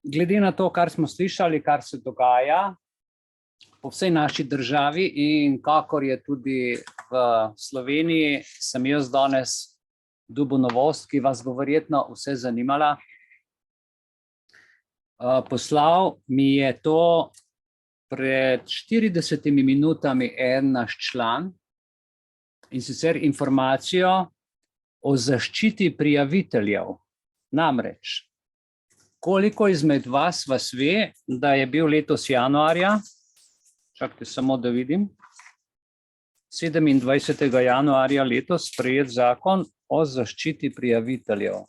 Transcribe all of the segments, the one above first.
glede na to, kar smo slišali, kar se dogaja po vsej naši državi in kakor je tudi v Sloveniji, sem jaz danes dobil novost, ki vas bo verjetno vse zanimala. Poslal mi je to pred 40 minutami en naš član, in sicer informacijo o zaščiti prijaviteljev. Namreč, koliko izmed vas ve, da je bil letos januarja, čakajte samo, da vidim, 27. januarja letos sprejet zakon o zaščiti prijaviteljev.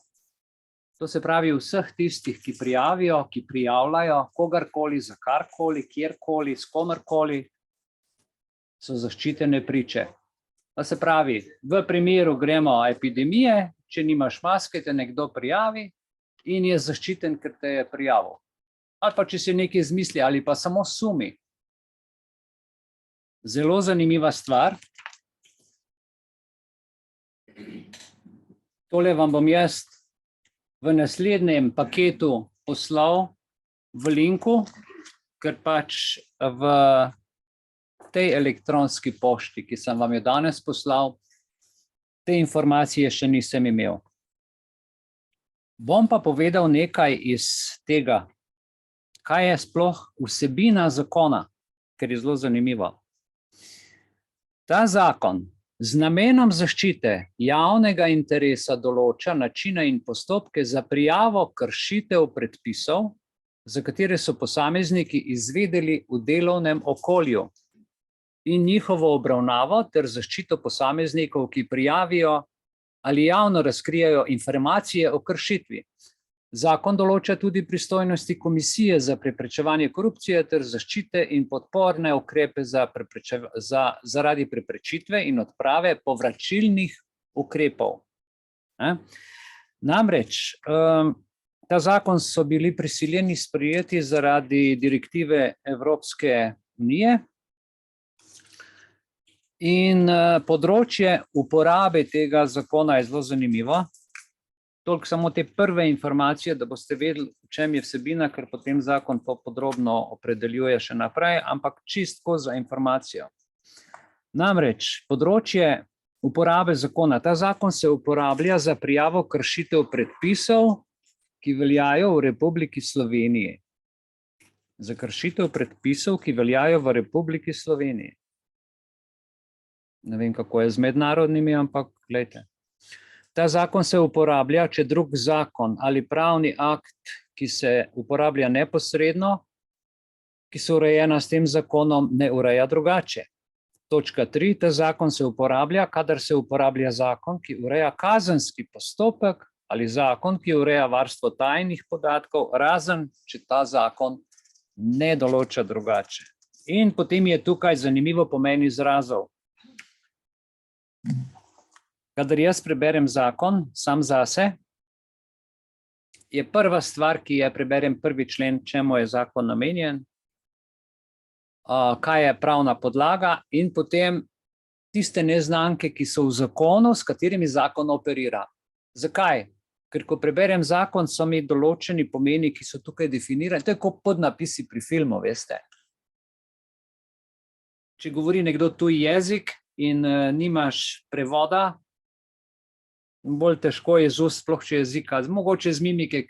To se pravi vseh tistih, ki prijavijo, ki prijavljajo kogarkoli, za karkoli, kjerkoli, s komerkoli, so zaščitene priče. To se pravi, v primeru gremo epidemije, če nimaš maske, te nekdo prijavi in je zaščiten, ker te je prijavil. Ali pa če si nekaj izmisli, ali pa samo sumi. Zelo zanimiva stvar. Tole vam bom jaz v naslednjem paketu poslal v linku, ker pač v tej elektronski pošti, ki sem vam jo danes poslal, te informacije še nisem imel. Bom pa povedal nekaj iz tega, kaj je sploh vsebina zakona, ker je zelo zanimivo. Ta zakon z namenom zaščite javnega interesa določa načine in postopke za prijavo kršitev predpisov, za katere so posamezniki izvedeli v delovnem okolju, in njihovo obravnavo ter zaščito posameznikov, ki prijavijo ali javno razkrijajo informacije o kršitvi. Zakon določa tudi pristojnosti Komisije za preprečevanje korupcije ter zaščite in podporne ukrepe zaradi preprečitve in odprave povračilnih ukrepov. Namreč, ta zakon so bili prisiljeni sprejeti zaradi direktive Evropske unije in področje uporabe tega zakona je zelo zanimivo. Toliko samo te prve informacije, da boste vedeli, v čem je vsebina, ker potem zakon to podrobno opredeljuje še naprej, ampak čistko za informacijo. Namreč, področje uporabe zakona. Ta zakon se uporablja za prijavo kršitev predpisov, ki veljajo v Republiki Sloveniji. Za kršitev predpisov, ki veljajo v Republiki Sloveniji. Ne vem, kako je z mednarodnimi, ampak glejte. Ta zakon se uporablja, če drug zakon ali pravni akt, ki se uporablja neposredno, ki so urejena s tem zakonom, ne ureja drugače. Točka 3. Ta zakon se uporablja, kadar se uporablja zakon, ki ureja kazenski postopek ali zakon, ki ureja varstvo tajnih podatkov, razen če ta zakon ne določa drugače. In potem je tukaj zanimivo pomen izrazov. Kadar jaz preberem zakon sam zase, je prva stvar, ki je preberem prvi člen, čemu je zakon namenjen, kaj je pravna podlaga in potem tiste neznanke, ki so v zakonu, s katerimi zakon operira. Zakaj? Ker ko preberem zakon, so mi določeni pomeni, ki so tukaj definirani. To je kot podnapisi pri filmu, veste. Če govori nekdo tuj jezik in nimaš prevoda, bolj težko je z ust, sploh če jezika, mogoče z mimike,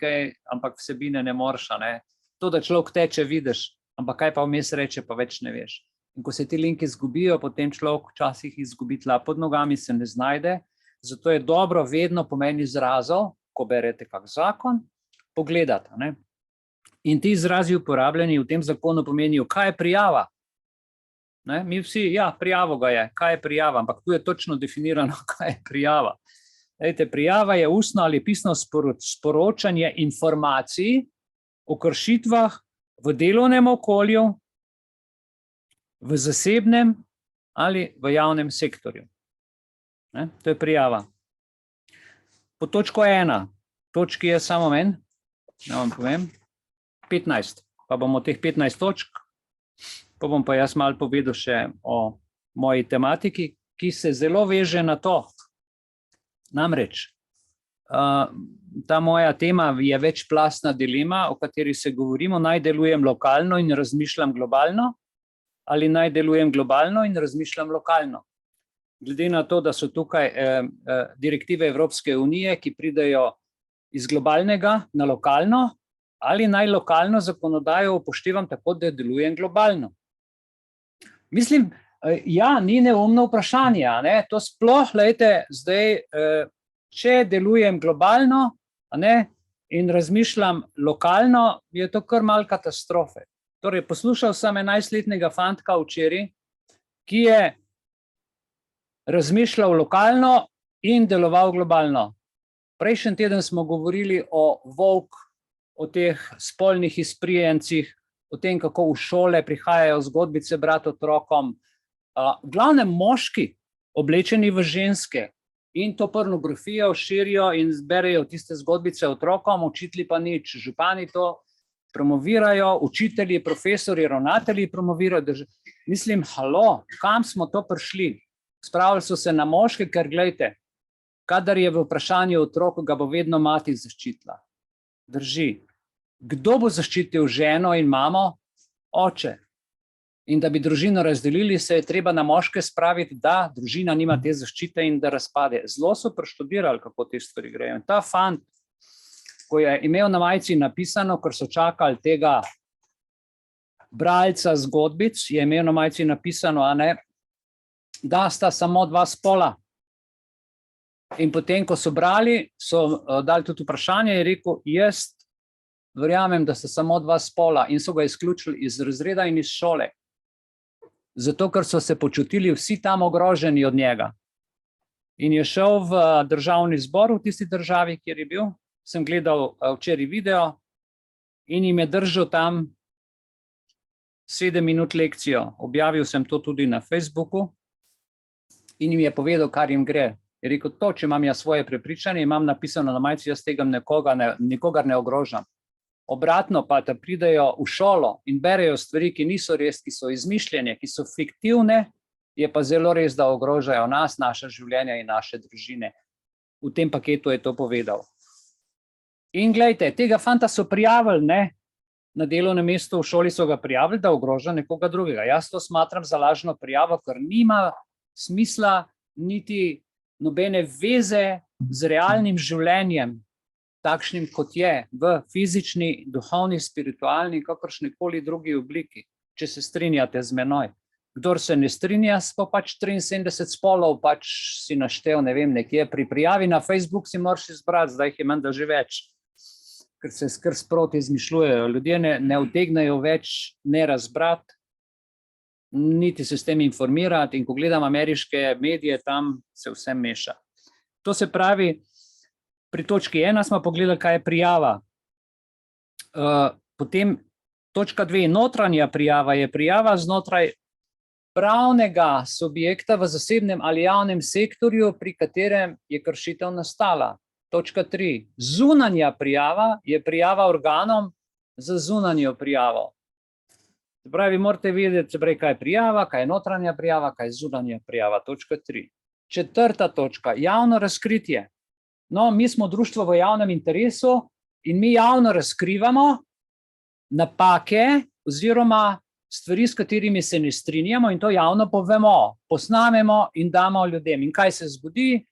ampak vsebine ne moreš, ne. To, da človek teče, vidiš, ampak kaj pa vmes reče, pa več ne veš. In ko se ti linki izgubijo, potem človek včasih izgubi tla pod nogami, se ne znajde, zato je dobro vedno pomen izrazov, ko berete kak zakon, pogledati, ne. In ti izrazi uporabljeni v tem zakonu pomenijo, kaj je prijava. Ne, mi vsi, ja, prijavo ga je, kaj je prijava, ampak tu je točno definirano, kaj je prijava. Ejte, prijava je ustno ali pisno sporočanje informacij o kršitvah v delovnem okolju, v zasebnem ali v javnem sektorju. Ne, to je prijava. Po točko 1, točki je samo en, da vam povem, 15, pa bomo teh 15 točk, pa bom pa jaz malo povedal še o moji tematiki, ki se zelo veže na to. Namreč, Ta moja tema je večplastna dilema, o kateri se govorimo, naj delujem lokalno in razmišljam globalno, ali naj delujem globalno in razmišljam lokalno. Glede na to, da so tukaj direktive Evropske unije, ki pridejo iz globalnega na lokalno, ali naj lokalno zakonodajo upoštevam tako, da delujem globalno. Mislim, ja, ni neumno vprašanje, ne? To sploh, lejte, zdaj, če delujem globalno, ne, in razmišljam lokalno, je to kar malo katastrofe. Torej, poslušal sem 11-letnega fantka včeraj, ki je razmišljal lokalno in deloval globalno. Prejšnji teden smo govorili o o teh spolnih izprijencih, o tem, kako v šole prihajajo zgodbice brati otrokom. Glavnem moški, oblečeni v ženske, in to pornografijo širijo in zberejo tiste zgodbice otrokom, učitelji pa nič, župani to promovirajo, učitelji, profesori, ravnatelji promovirajo. Mislim, halo, kam smo to prišli? Spravili so se na moške, ker glejte, kadar je v vprašanju otrok, ga bo vedno mati zaščitila. Drži. Kdo bo zaščitil ženo in mamo? Oče. In da bi družino razdelili, se je treba na moške spraviti, da družina nima te zaščite in da razpade. Zelo so preštudirali, kako te stvari grejo. In ta fant, ko je imel na majici napisano, ker so čakali tega bralca zgodbic, je imel na majici napisano, da sta samo dva spola. In potem, ko so brali, so dali tudi vprašanje in rekel, jaz verjamem, da sta samo dva spola, in so ga izključili iz razreda in iz šole. Zato, ker so se počutili vsi tam ogroženi od njega. In je šel v državni zbor v tisti državi, kjer je bil. Sem gledal včeraj video in jim je držal tam 7 minut lekcijo. Objavil sem to tudi na Facebooku in jim je povedal, kar jim gre. Je rekel, to, če imam jaz svoje prepričanje, imam napisano na majici, jaz tega nikogar ne ogrožam. Obratno pa, da pridejo v šolo in berejo stvari, ki niso res, ki so izmišljene, ki so fiktivne, je pa zelo res, da ogrožajo nas, naše življenja in naše družine. V tem paketu je to povedal. In glejte, tega fanta so prijavili, ne? Na delovnem mestu v šoli so ga prijavili, da ogroža nekoga drugega. Jaz to smatram za lažno prijavo, ker nima smisla niti nobene veze z realnim življenjem, takšnim kot je, v fizični, duhovni, spiritualni, kakršnikoli drugi obliki, če se strinjate z menoj. Kdor se ne strinja, pa pač 73 spolov, pač si naštel, ne vem, nekje pri prijavi na Facebook si moraš izbrati, zdaj jih je menda že več, ker se skr sproti izmišljujejo. Ljudje ne utegnejo več ne razbrati, niti se s tem informirati, in ko gledam ameriške medije, tam se vse meša. To se pravi, pri točki 1 smo pogledali, kaj je prijava. Potem točka 2, notranja prijava je prijava znotraj pravnega subjekta v zasebnem ali javnem sektorju, pri katerem je kršitev nastala. Točka 3, zunanja prijava je prijava organom za zunanjo prijavo. Se pravi, morate vedeti, kaj je prijava, kaj je notranja prijava, kaj je zunanja prijava. Točka 3. 4. točka, javno razkritje. No, mi smo društvo v javnem interesu in mi javno razkrivamo napake oziroma stvari, s katerimi se ne strinjamo, in to javno povemo, posnamemo in damo ljudem. In kaj se zgodi?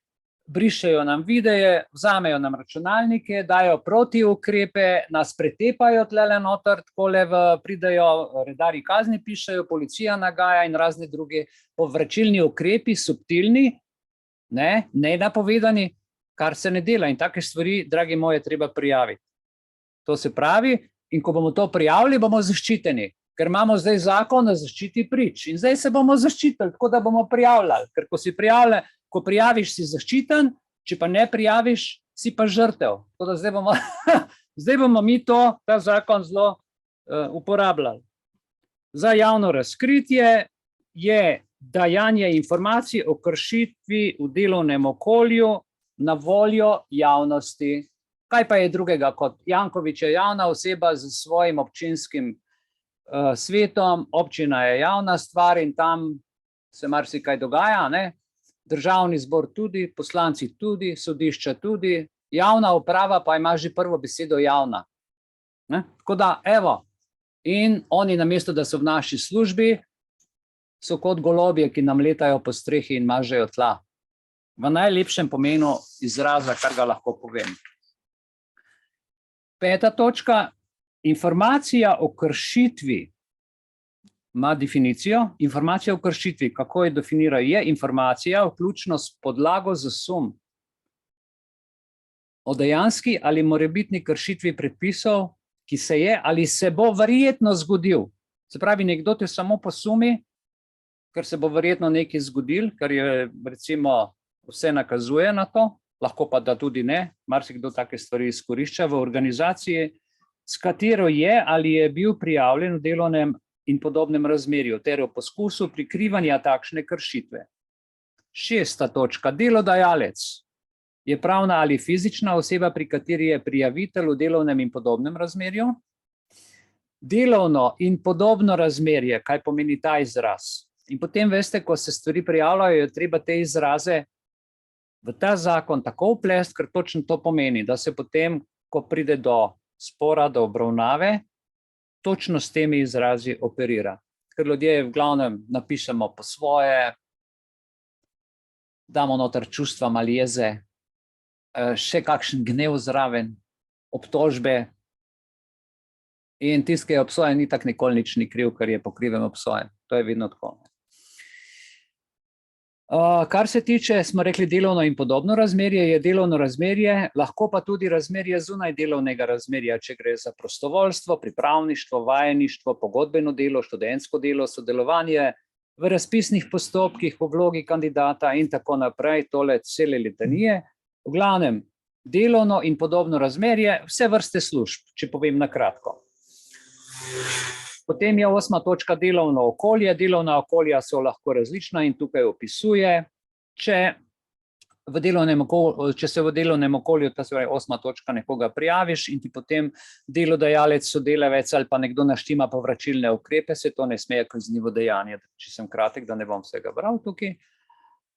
Brišejo nam videe, vzamejo nam računalnike, dajo protiukrepe, nas pretepajo tlele noter, takole pridejo redarji kazni, pišejo, policija nagaja in razne druge povračilni ukrepi, subtilni, ne napovedani, kar se ne dela. In take stvari, dragi moji, je treba prijaviti. To se pravi, in ko bomo to prijavili, bomo zaščiteni, ker imamo zdaj zakon o zaščiti prič. In zdaj se bomo zaščitili, tako da bomo prijavljali, ker ko prijaviš, si zaščiten, če pa ne prijaviš, si pa žrtev. Tako da zdaj bomo mi ta zakon zelo uporabljali. Za javno razkritje je dajanje informacij o kršitvi v delovnem okolju na voljo javnosti. Kaj pa je drugega kot Janković je javna oseba z svojim občinskim svetom, občina je javna stvar in tam se marsikaj dogaja, ne? Državni zbor tudi, poslanci tudi, sodišča tudi, javna uprava pa ima že prvo besedo javna. Ne? Tako da, evo, in oni namesto, da so v naši službi, so kot golobje, ki nam letajo po strehi in mažejo tla. V najlepšem pomenu izraza, kar ga lahko povem. 5. točka, informacija o kršitvi ima definicijo. Informacija o kršitvi, kako je definira, je informacija, vključno s podlago za sum o dejanski ali morebitni kršitvi predpisov, ki se je ali se bo verjetno zgodil. Se pravi, nekdo te samo posumi, ker se bo verjetno nekaj zgodil, ker je recimo vse nakazuje na to, lahko pa da tudi ne, marsikdo take stvari izkorišča v organizaciji, s katero je ali je bil prijavljen v delovnem in podobnem razmerju, ter v poskusu prikrivanja takšne kršitve. 6. točka, delodajalec je pravna ali fizična oseba, pri kateri je prijavitelj v delovnem in podobnem razmerju. Delovno in podobno razmerje, kaj pomeni ta izraz? In potem veste, ko se stvari prijavljajo, je treba te izraze v ta zakon tako vplesti, ker točno to pomeni, da se potem, ko pride do spora, do obravnave, točno s temi izrazi operira. Ker ljudje v glavnem napišemo po svoje, damo noter čustva, maljeze, še kakšen gnev zraven, obtožbe, in tisti, ki je obsojen, ni tak nikoli nič ni kriv, ker je po krivem obsojen. To je vedno tako. Kar se tiče, smo rekli, delovno in podobno razmerje, je delovno razmerje, lahko pa tudi razmerje zunaj delovnega razmerja, če gre za prostovoljstvo, pripravništvo, vajeništvo, pogodbeno delo, študentsko delo, sodelovanje v razpisnih postopkih, v vlogi kandidata in tako naprej, tole cele litanije. V glavnem, delovno in podobno razmerje, vse vrste služb, če povem na kratko. Potem je 8. točka, delovno okolje. Delovna okolja so lahko različna in tukaj opisuje, če se v delovnem okolju, ta se pravi 8. točka, nekoga prijaviš in ti potem delodajalec, sodelavec ali pa nekdo naštima povračilne ukrepe, se to ne sme kaznivo dejanje, če sem kratek, da ne bom vsega bral tukaj.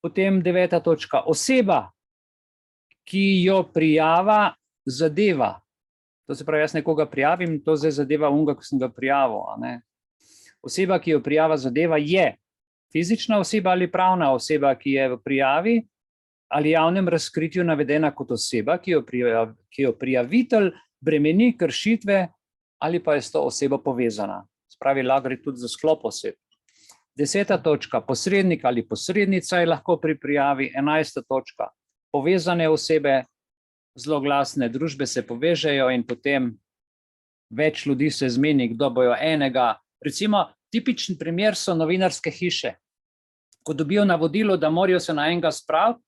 Potem 9. točka, oseba, ki jo prijava zadeva. To se pravi, jaz nekoga prijavim, to zdaj zadeva unga, ko sem ga prijavil. Oseba, ki jo prijava zadeva, je fizična oseba ali pravna oseba, ki je v prijavi ali javnem razkritju navedena kot oseba, ki jo prijavitelj bremeni kršitve ali pa je s to osebo povezana. Spravi, lahko gre tudi za sklop oseb. 10. točka, posrednik ali posrednica je lahko pri prijavi. 11. točka, povezane osebe, zloglasne družbe se povežejo in potem več ljudi se zmeni, kdo bojo enega. Recimo, tipičen primer so novinarske hiše. Ko dobijo navodilo, da morajo se na enega spraviti,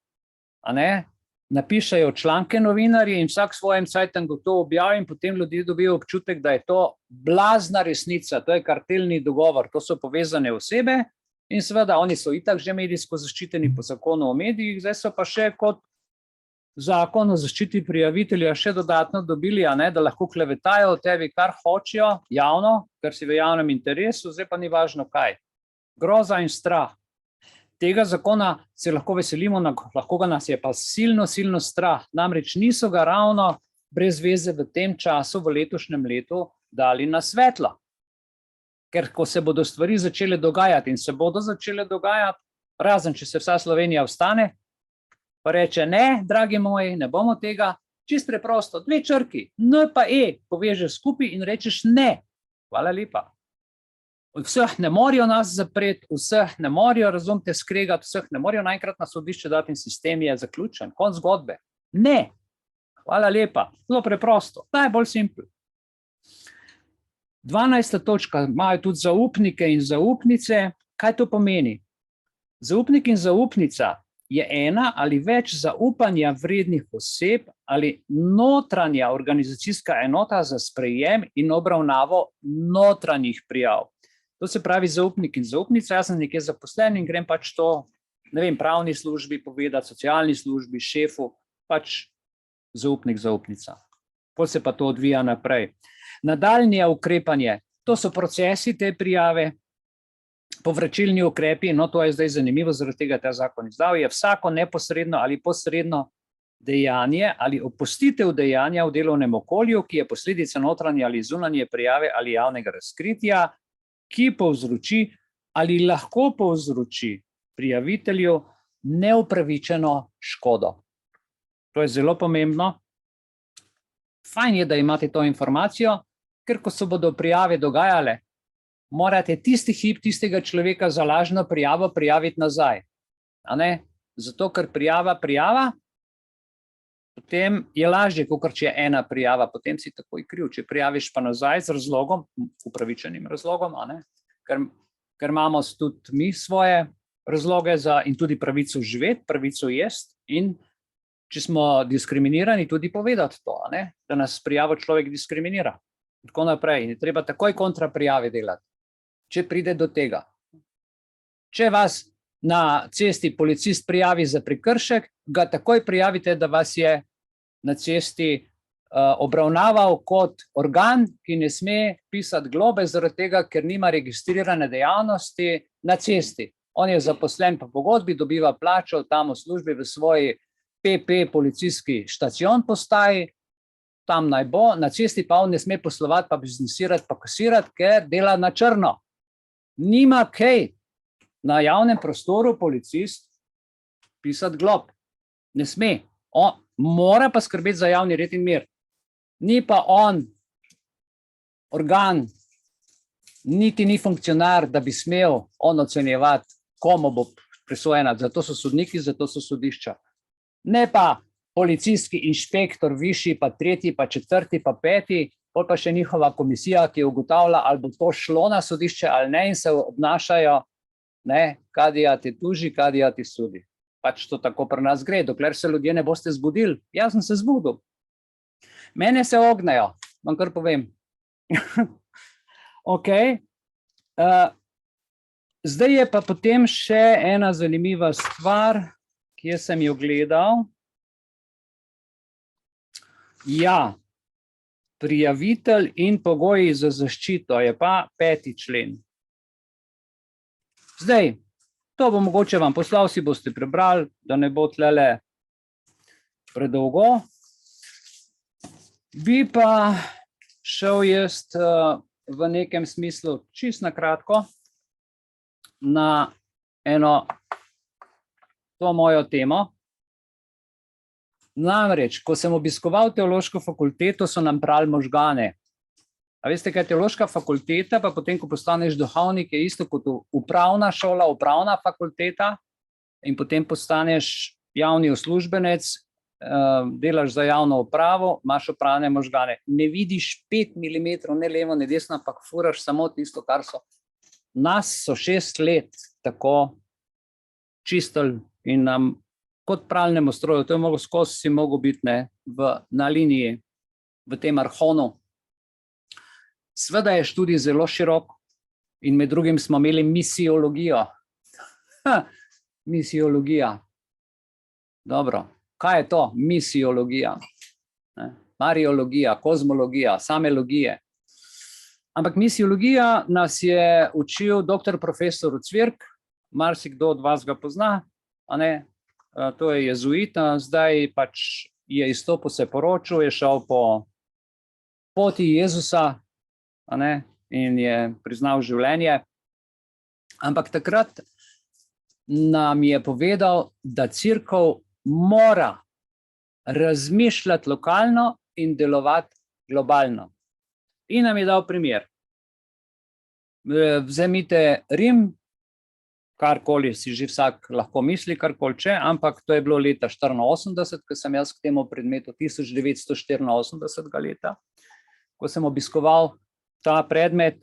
napišejo članke novinarji in vsak svojem cajtangu to objavi in potem ljudje dobijo občutek, da je to blazna resnica, to je kartelni dogovor, to so povezane osebe in seveda oni so itak že medijsko zaščiteni po zakonu o medijih, zdaj so pa še kot zakon o zaščiti prijavitelja še dodatno dobili, da lahko klevetajo o tebi, kar hočejo javno, ker si v javnem interesu, zdaj pa ni važno kaj. Groza in strah. Tega zakona se lahko veselimo, lahko ga nas je pa silno strah. Namreč niso ga ravno brez veze v tem času, v letošnjem letu, dali na svetlo. Ker ko se bodo stvari začele dogajati in se bodo začele dogajati, razen če se vsa Slovenija vstane, pa reče, ne, dragi moji, ne bomo tega, čist preprosto, 2 črki, N pa E, povežeš skupaj in rečeš ne. Hvala lepa. Vseh ne morajo nas zapreti, vseh ne morajo, razumete, skregati, vseh ne morajo naenkrat na sodišče dati in sistem je zaključen, konc zgodbe. Ne. Hvala lepa. Zelo preprosto, najbolj simpel. 12. točka, imajo tudi zaupnike in zaupnice. Kaj to pomeni? Zaupnik in zaupnica je ena ali več zaupanja vrednih oseb ali notranja organizacijska enota za sprejem in obravnavo notranjih prijav. To se pravi zaupnik in zaupnica, jaz sem nekje zaposlen in grem pač to, ne vem, pravni službi povedati, socialni službi, šefu, pač zaupnik, zaupnica. Potem se pa to odvija naprej. Nadaljnje ukrepanje, to so procesi te prijave, povračilni ukrepi, no to je zdaj zanimivo, zaradi tega ta zakon izdal, je vsako neposredno ali posredno dejanje ali opustitev dejanja v delovnem okolju, ki je posledica notranje ali zunanje prijave ali javnega razkritja, ki povzroči ali lahko povzroči prijavitelju neupravičeno škodo. To je zelo pomembno. Fajn je, da imate to informacijo, ker ko se bodo prijave dogajale, morate tisti hip tistega človeka za lažno prijavo prijaviti nazaj. A ne? Zato, ker prijava, potem je lažje, kakor če je ena prijava, potem si takoj kriv. Če prijaviš pa nazaj z razlogom, upravičenim razlogom, a ne? Ker imamo tudi mi svoje razloge in tudi pravico živeti, pravico jesti in če smo diskriminirani, tudi povedati to, a ne? Da nas prijavo človek diskriminira. Tako naprej. In je treba takoj kontra prijave delati, če pride do tega. Če vas na cesti policist prijavi za prekršek, ga takoj prijavite, da vas je na cesti obravnaval kot organ, ki ne sme pisati globe zaradi tega, ker nima registrirane dejavnosti na cesti. On je zaposlen po pogodbi, dobiva plačo tam v službi v svoji PP policijski štacion postaji, tam naj bo, na cesti pa on ne sme poslovati, pa biznisirati, pa kasirati, ker dela na črno. Nima kaj na javnem prostoru policist pisati glob. Ne sme. On mora pa skrbeti za javni red in mir. Ni pa on organ, niti ni funkcionar, da bi smel on ocenjevati, komu bo presojena. Zato so sodniki, zato so sodišča. Ne pa policijski inšpektor, višji, pa tretji, pa četrti, pa peti, pol pa še njihova komisija, ki ugotavlja, ali bo to šlo na sodišče ali ne in se obnašajo, ne, kadija ti tuži, kadija ti sudi. Pač to tako pri nas gre, dokler se ljudje ne boste zbudili. Jaz sem se zbudil. Mene se ognejo, vam kar povem. Ok. Zdaj je pa potem še ena zanimiva stvar, kje sem jo gledal. Ja, prijavitelj in pogoji za zaščito je pa 5. člen. Zdaj, to bo mogoče vam poslal, si boste prebrali, da ne bo tlele predolgo. Bi pa šel jaz v nekem smislu čisto na kratko na eno to mojo temo. Namreč, ko sem obiskoval teološko fakulteto, so nam prali možgane. A veste, kaj je teološka fakulteta, pa potem, ko postaneš duhovnik, je isto kot upravna šola, upravna fakulteta in potem postaneš javni uslužbenec, delaš za javno upravo, imaš upravne možgane. Ne vidiš 5 mm, ne levo, ne desno, ampak furaš samo tisto, kar so. Nas so 6 let tako čistili in nam kot pralnemu stroju, to je mogo skozi si mogo biti na liniji, v tem arhonu. Sveda je študij zelo širok in med drugim smo imeli misiologijo. Misiologija. Dobro, kaj je to? Misiologija. Mariologija, kozmologija, same logije. Ampak misiologija nas je učil doktor profesor Cvirk, marsikdo od vas ga pozna, a ne? To je jezuit, zdaj pač je izstopil, se poročil, je šel po poti Jezusa, a ne, in je priznal življenje. Ampak takrat nam je povedal, da cerkev mora razmišljati lokalno in delovati globalno. In nam je dal primer. Vzemite Rim, karkoli si že vsak lahko misli, karkoli če, ampak to je bilo leta 1984, ko sem jaz k temu predmetu 1984 leta, ko sem obiskoval ta predmet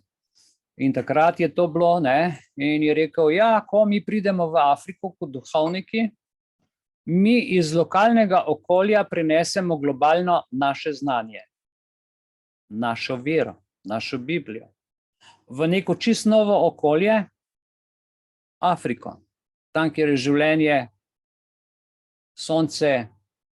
in takrat je to bilo, ne, in je rekel, ja, ko mi pridemo v Afriko kot duhovniki, mi iz lokalnega okolja prinesemo globalno naše znanje, našo vero, našo Biblijo, v neko čisto novo okolje, Afriko, tam, kjer je življenje, sonce,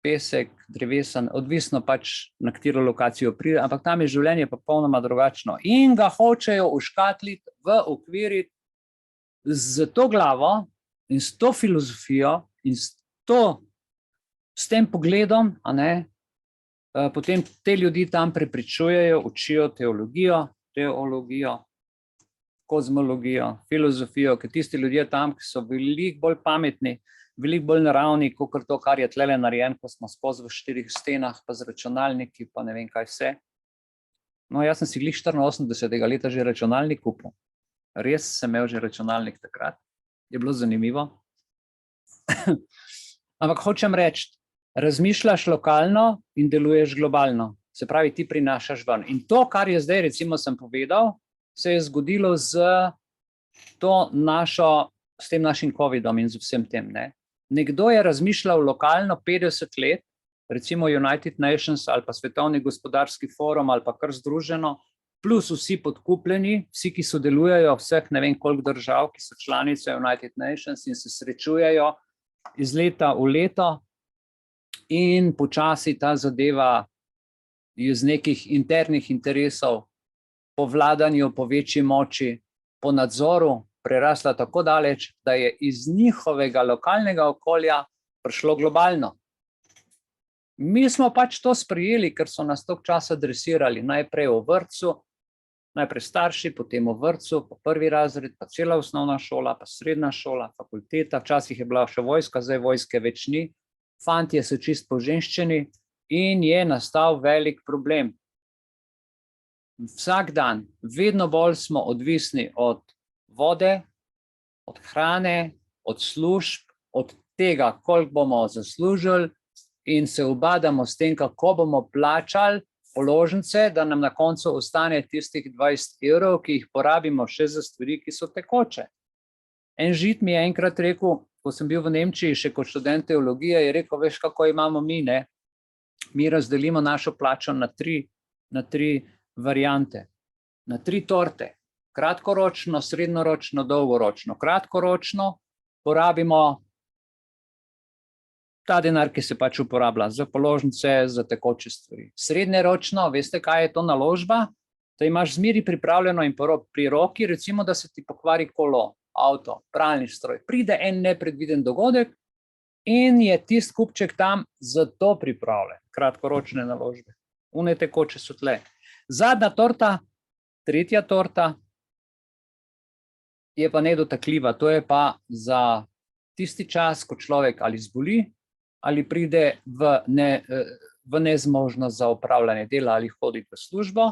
pesek, drevesen, odvisno pač na katero lokacijo pride, ampak tam je življenje popolnoma drugačno in ga hočejo uškatliti, uokviriti z to glavo in s to filozofijo in s s tem pogledom, potem te ljudi tam prepričujejo, učijo teologijo, kozmologijo, filozofijo, ker tisti ljudje tam, ki so veliko bolj pametni, veliko bolj naravni, kot to, kar je tlele narejen, ko smo skozi v 4 stenah, pa z računalniki, pa ne vem kaj vse. No, jaz sem si glih 84. leta že računalnik kupil. Res sem imel že računalnik takrat. Je bilo zanimivo. Ampak hočem reči, razmišljaš lokalno in deluješ globalno. Se pravi, ti prinašaš ven. In to, kar je zdaj, recimo sem povedal, se je zgodilo s tem našim covidom in z vsem tem. Nekdo je razmišljal lokalno 50 let, recimo United Nations ali pa Svetovni gospodarski forum ali pa kar združeno, plus vsi podkupljeni, vsi, ki sodelujejo, vseh ne vem koliko držav, ki so članice United Nations in se srečujejo iz leta v leto in počasi ta zadeva iz nekih internih interesov po vladanju, po večji moči, po nadzoru prerasla tako daleč, da je iz njihovega lokalnega okolja prišlo globalno. Mi smo pač to sprejeli, ker so nas toliko časa dresirali, najprej v vrtcu, najprej starši, potem v vrtcu, pa 1. razred, pa cela osnovna šola, pa srednja šola, fakulteta, včasih je bila še vojska, zdaj vojske več ni, fantje so čist poženščeni in je nastal velik problem. Vsak dan, vedno bolj smo odvisni od vode, od hrane, od služb, od tega, koliko bomo zaslužili in se ubadamo s tem, kako bomo plačali položnice, da nam na koncu ostane tistih 20 evrov, ki jih porabimo še za stvari, ki so tekoče. En Žid mi je enkrat rekel, ko sem bil v Nemčiji še kot študent teologije, je rekel, veš, kako imamo mi, ne? Mi razdelimo našo plačo na tri variante, na 3 torte. Kratkoročno, srednjeročno, dolgoročno. Kratkoročno porabimo ta denar, ki se pač uporablja za položnice, za tekoče stvari. Srednjeročno, veste, kaj je to naložba? Da imaš zmeri pripravljeno in pri roki, recimo, da se ti pokvari kolo, avto, pralni stroj. Pride en nepredviden dogodek in je tisti kupček tam za to pripravljen. Kratkoročne naložbe. One tekoče so tle. Zadnja torta, tretja torta, je pa nedotakljiva. To je pa za tisti čas, ko človek ali zboli, ali pride v nezmožnost za opravljanje dela ali hoditi v službo,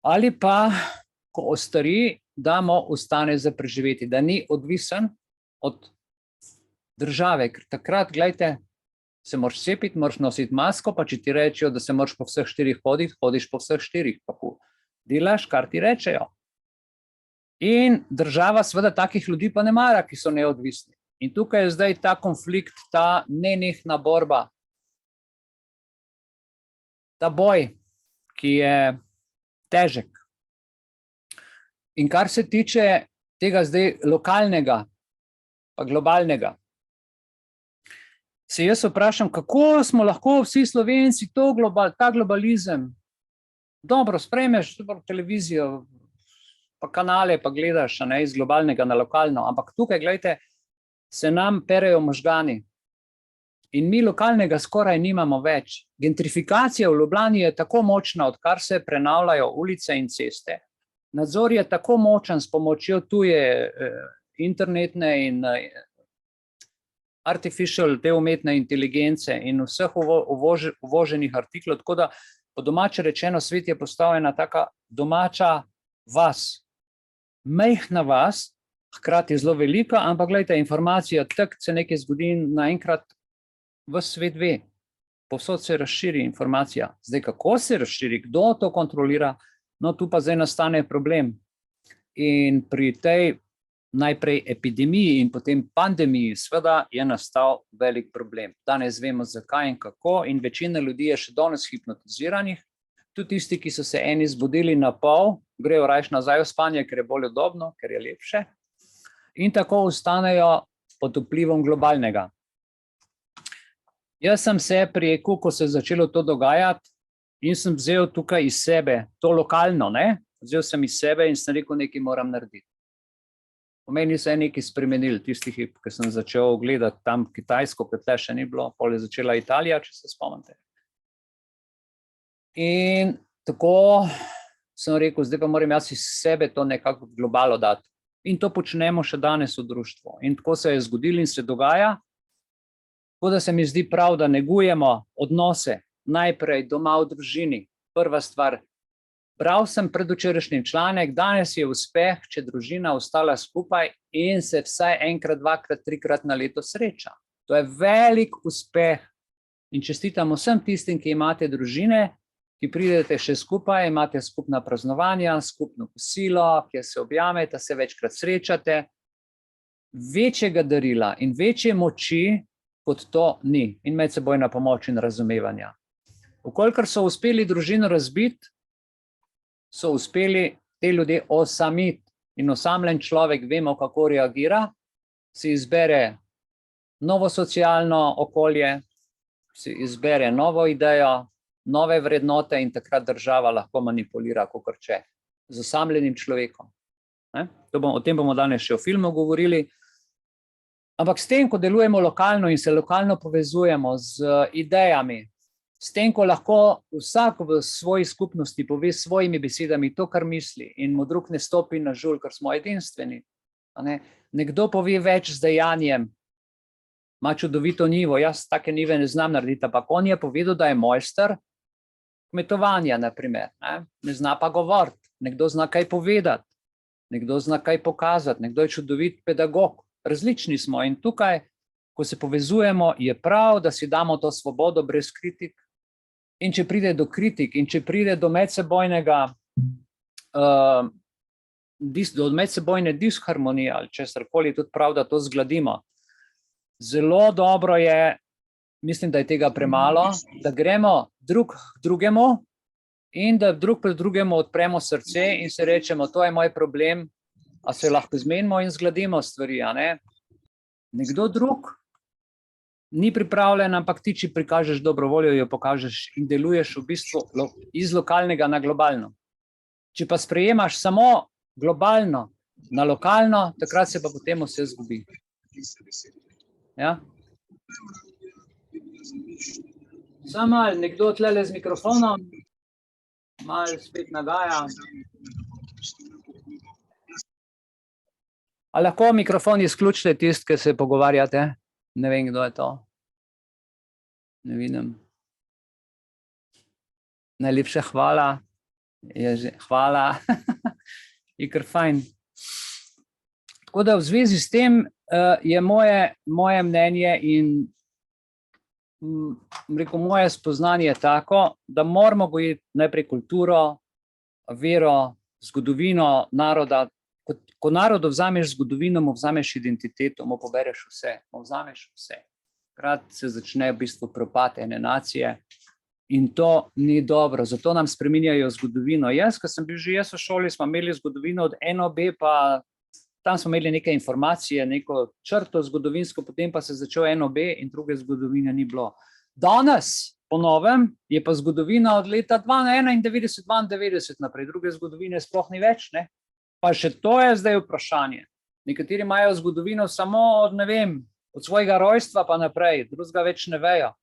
ali pa, ko ostari, da mu ostane za preživeti, da ni odvisen od države. Ker takrat, gledajte, se moraš cepiti, moraš nositi masko, pa če ti rečejo, da se moraš po vseh 4 hoditi, hodiš po vseh 4, pa delaš, kar ti rečejo. In država seveda takih ljudi pa ne mara, ki so neodvisni. In tukaj je zdaj ta konflikt, ta nenehna borba, ta boj, ki je težek. In kar se tiče tega zdaj lokalnega, pa globalnega, se jaz vprašam, kako smo lahko vsi Slovenci ta globalizem dobro sprejmeš, televizijo, pa kanale, pa gledaš iz globalnega na lokalno, ampak tukaj, gledajte, se nam perejo možgani in mi lokalnega skoraj nimamo več. Gentrifikacija v Ljubljani je tako močna, odkar se prenavljajo ulice in ceste. Nadzor je tako močen s pomočjo tuje internetne in artificial, te umetne inteligence in vseh uvoženih artiklov, tako da po domače rečeno svet je postal ena taka domača vas. Majhna vas, hkrati zelo velika, ampak gledajte, informacija, tak se nekaj zgodi in naenkrat ves svet ve. Povsod se razširi informacija. Zdaj, kako se razširi, kdo to kontrolira, no tu pa zdaj nastane problem. In pri tej najprej epidemiji in potem pandemiji seveda je nastal velik problem. Danes vemo zakaj in kako in večina ljudi je še danes hipnotiziranih. Tudi tisti, ki so se eni zbudili na pol, grejo rajš nazaj v spanje, ker je bolj udobno, ker je lepše. In tako ostanejo pod vplivom globalnega. Jaz sem se prijekal, ko se je začelo to dogajati in sem vzel tukaj iz sebe, to lokalno, ne? Vzel sem iz sebe in sem rekel, nekaj moram narediti. V meni se je nekaj spremenili, tisti hip, ki sem začel gledati tam Kitajsko, ker tle še ni bilo, potem je začela Italija, če se spomnite. In tako sem rekel, zdaj pa moram jaz iz sebe to nekako globalo dati. In to počnemo še danes v društvu. In tako se je zgodilo in se dogaja. Tako da se mi zdi prav, da negujemo odnose najprej doma v družini. Prva stvar, bral sem predvčerajšnji članek, danes je uspeh, če družina ostala skupaj in se vsaj enkrat, dvakrat, trikrat na leto sreča. To je velik uspeh in čestitam vsem tistim, ki imate družine, ki pridete še skupaj, imate skupna praznovanja, skupno kosilo, kjer se objamete, se večkrat srečate. Večjega darila in večje moči kot to ni in medsebojna pomoč in razumevanja. Vkolikor so uspeli družino razbiti, so uspeli te ljudje osamiti in osamljen človek vemo, kako reagira, si izbere novo socialno okolje, si izbere novo idejo, nove vrednote in takrat država lahko manipulira, kakor če, z osamljenim človekom. O tem bomo danes še v filmu govorili. Ampak s tem, ko delujemo lokalno in se lokalno povezujemo z idejami, s tem, ko lahko vsak v svoji skupnosti pove svojimi besedami to, kar misli in mu drug ne stopi na žulj, ker smo edinstveni. Nekdo pove več z dejanjem, ima čudovito njivo, jaz take njive ne znam narediti, ampak on je povedal, da je mojster kmetovanja, naprimer, ne zna pa govoriti, nekdo zna kaj povedati, nekdo zna kaj pokazati, nekdo je čudovit pedagog, različni smo in tukaj, ko se povezujemo, je prav, da si damo to svobodo brez kritik in če pride do kritik in če pride do medsebojne disharmonije ali česarkoli, tudi prav, da to zgladimo. Zelo dobro je, mislim, da je tega premalo, da gremo drug k drugemu in da drug pred drugemu odpremo srce in se rečemo, to je moj problem, a se lahko zmenimo in zgladimo stvari, a ne? Nekdo drug ni pripravljen, ampak ti, če prikažeš dobro voljo, jo pokažeš in deluješ v bistvu iz lokalnega na globalno. Če pa sprejemaš samo globalno na lokalno, takrat se pa potem vse zgubi. Ja? Samo malo, nekdo tlele z mikrofonom, malo spet nagaja. A lahko mikrofon izključite tisti, ki se pogovarjate? Ne vem, kdo je to. Ne vidim. Najlepša hvala. Hvala. Je kar fajn. Tako da v zvezi s tem je moje mnenje in moje spoznanje tako, da moramo gojiti najprej kulturo, vero, zgodovino naroda. Ko narodu vzameš zgodovino, mu vzameš identiteto, mu pobereš vse, mu vzameš vse. Takrat se začne v bistvu propad ene nacije in to ni dobro, zato nam spreminjajo zgodovino. Ko sem bil že v šoli, smo imeli zgodovino od NOB, pa tam smo imeli neke informacije, neko črto zgodovinsko, potem pa se je začel NOB in druge zgodovine ni bilo. Danes, po novem, je pa zgodovina od leta 1991-1992 naprej, druge zgodovine sploh ni več, ne? Pa še to je zdaj vprašanje. Nekateri imajo zgodovino samo od, ne vem, od svojega rojstva pa naprej, drugega več ne vejo.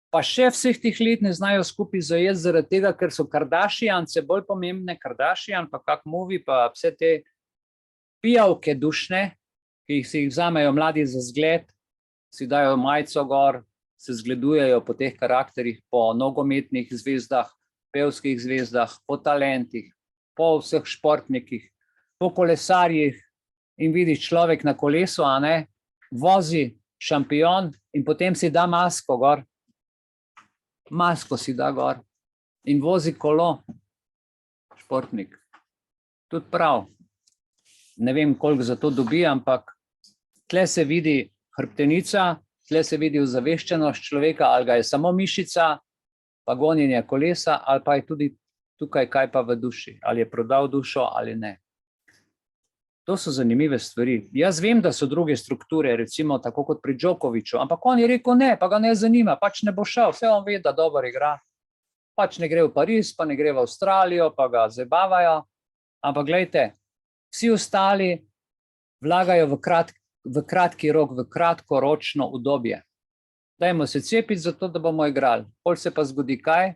Pa še vseh tih let ne znajo skupaj zajeti zaradi tega, ker so Kardashiance bolj pomembne, Kardashian, pa kak movie, pa vse te pijavke dušne, ki si jih vzamejo mladi za zgled, si dajo majico gor, se zgledujejo po teh karakterih, po nogometnih zvezdah, pevskih zvezdah, po talentih, po vseh športnikih, po kolesarjih in vidiš človek na kolesu, a ne, vozi šampion in potem si da masko gor. Masko si da gor in vozi kolo. Športnik. Tudi prav. Ne vem, koliko za to dobi, ampak tle se vidi hrbtenica, tle se vidi ozaveščenost človeka, ali ga je samo mišica, pa gonjenje kolesa, ali pa je tudi tukaj kaj pa v duši, ali je prodal dušo ali ne. To so zanimive stvari. Jaz vem, da so druge strukture, recimo tako kot pri Djokoviču, ampak on je rekel ne, pa ga ne zanima, pač ne bo šel, vse on ve, da dobro igra. Pač ne gre v Pariz, pa ne gre v Avstralijo, pa ga zabavajo, ampak glejte, vsi ostali vlagajo v kratki rok, v kratkoročno udobje. Dajmo se cepiti zato, da bomo igrali. Pol se pa zgodi kaj?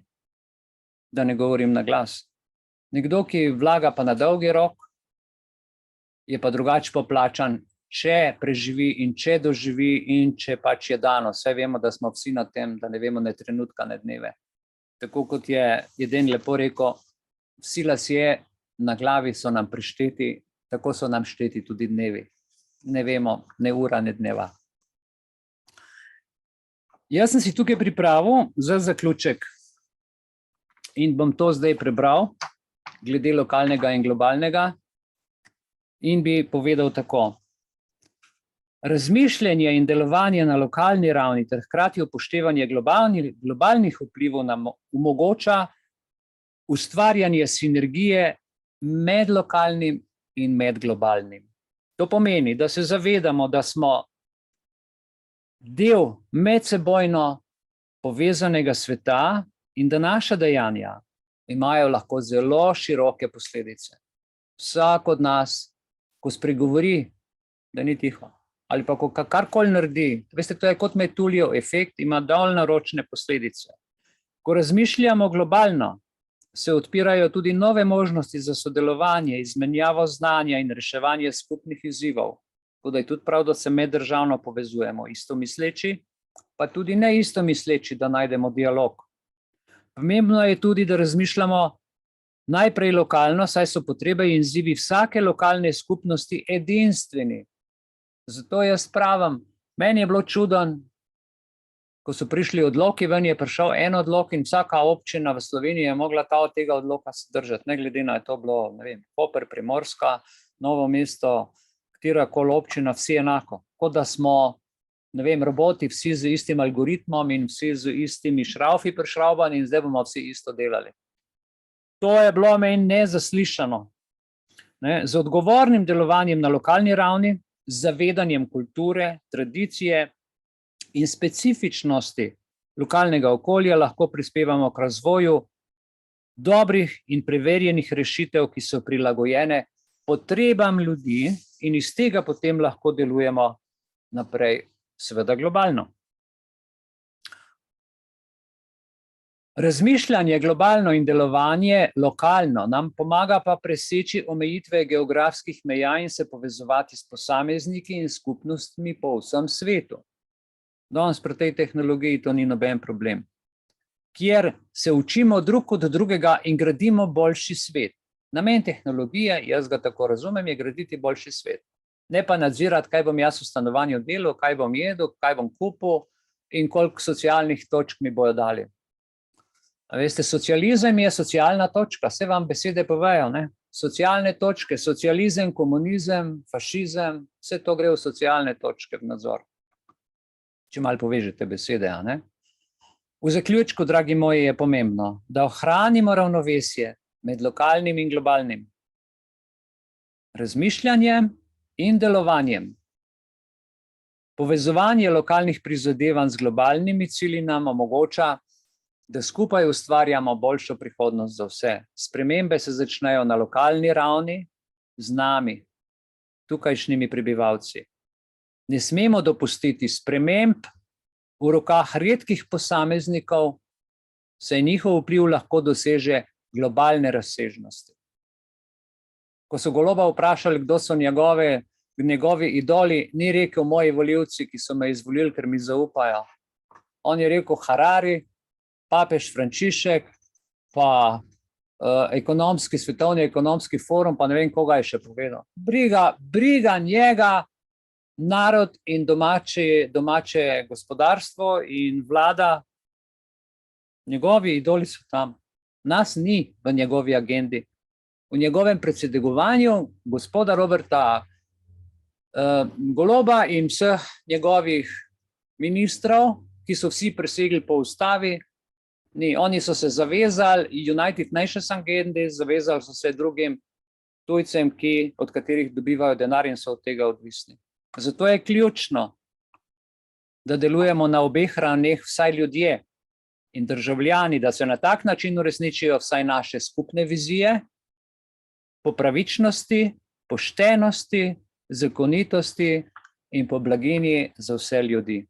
Da ne govorim na glas. Nekdo, ki vlaga pa na dolgi rok, je pa drugače poplačan, če preživi in če doživi in če pač je dano. Saj vemo, da smo vsi na tem, da ne vemo ne trenutka, ne dneve. Tako kot je Eden lepo rekel, vsi lasje na glavi so nam prišteti, tako so nam šteti tudi dnevi. Ne vemo ne ura, ne dneva. Jaz sem si tukaj pripravil za zaključek in bom to zdaj prebral, glede lokalnega in globalnega, in bi povedal tako. Razmišljanje in delovanje na lokalni ravni ter hkrati upoštevanje globalnih vplivov nam omogoča ustvarjanje sinergije med lokalnim in med globalnim. To pomeni, da se zavedamo, da smo del medsebojno povezanega sveta in da naša dejanja imajo lahko zelo široke posledice. Vsak od nas, ko spregovori, da ni tiho, ali pa ko karkoli naredi, veste, to je kot metuljev efekt, ima daljnoročne posledice. Ko razmišljamo globalno, se odpirajo tudi nove možnosti za sodelovanje, izmenjavo znanja in reševanje skupnih izzivov. Tako da je tudi prav, da se meddržavno povezujemo, istomisleči, pa tudi ne istomisleči, da najdemo dialog. Pomembno je tudi, da razmišljamo najprej lokalno, saj so potrebe in izzivi vsake lokalne skupnosti edinstveni. Zato jaz pravim, meni je bilo čuden, ko so prišli odloki, ven je prišel en odlok in vsaka občina v Sloveniji je mogla od tega odloka se držati, ne glede na to bilo, ne vem, Koper, Primorska, Novo mesto, katerakoli občina, vsi enako. Kot da smo, ne vem, roboti, vsi z istim algoritmom in vsi z istimi šraufi prišraubani in zdaj bomo vsi isto delali. To je bilo meni nezaslišano. Z odgovornim delovanjem na lokalni ravni, z zavedanjem kulture, tradicije in specifičnosti lokalnega okolja lahko prispevamo k razvoju dobrih in preverjenih rešitev, ki so prilagojene potrebam ljudi in iz tega potem lahko delujemo naprej, seveda globalno. Razmišljanje globalno in delovanje lokalno nam pomaga pa preseči omejitve geografskih meja in se povezovati s posamezniki in skupnostmi po vsem svetu. Danes pri tej tehnologiji to ni noben problem, kjer se učimo drug od drugega in gradimo boljši svet. Namen tehnologije, jaz ga tako razumem, je graditi boljši svet. Ne pa nadzirati, kaj bom jaz v stanovanju delal, kaj bom jedel, kaj bom kupil in koliko socialnih točk mi bojo dali. A veste, socializem je socialna točka, vse vam besede povejo, ne? Socialne točke, socializem, komunizem, fašizem, vse to gre v socialne točke v nadzor. Če malo povežete besede, a ne? V zaključku, dragi moji, je pomembno, da ohranimo ravnovesje med lokalnim in globalnim razmišljanjem in delovanjem. Povezovanje lokalnih prizadevanj z globalnimi cilji nam omogoča, da skupaj ustvarjamo boljšo prihodnost za vse. Spremembe se začnejo na lokalni ravni z nami, tukajšnjimi prebivalci. Ne smemo dopustiti sprememb v rokah redkih posameznikov, saj njihov vpliv lahko doseže globalne razsežnosti. Ko so Goloba vprašali, kdo so njegovi idoli, ni rekel moji volivci, ki so me izvolili, ker mi zaupajo. On je rekel Harari, papež Frančišek, pa Svetovni ekonomski forum, pa ne vem, koga je še povedal. Briga njega, narod in domače gospodarstvo in vlada, njegovi idoli so tam. Nas ni v njegovi agendi. V njegovem predsedovanju gospoda Roberta Goloba in vseh njegovih ministrov, ki so vsi presegli po ustavi, ni. Oni so se zavezali United Nations agendi, zavezali so se drugim tujcem, od katerih dobivajo denar in so od tega odvisni. Zato je ključno, da delujemo na obeh ravneh vsaj ljudje in državljani, da se na tak način uresničijo vsaj naše skupne vizije po pravičnosti, poštenosti, zakonitosti in po blaginji za vse ljudi.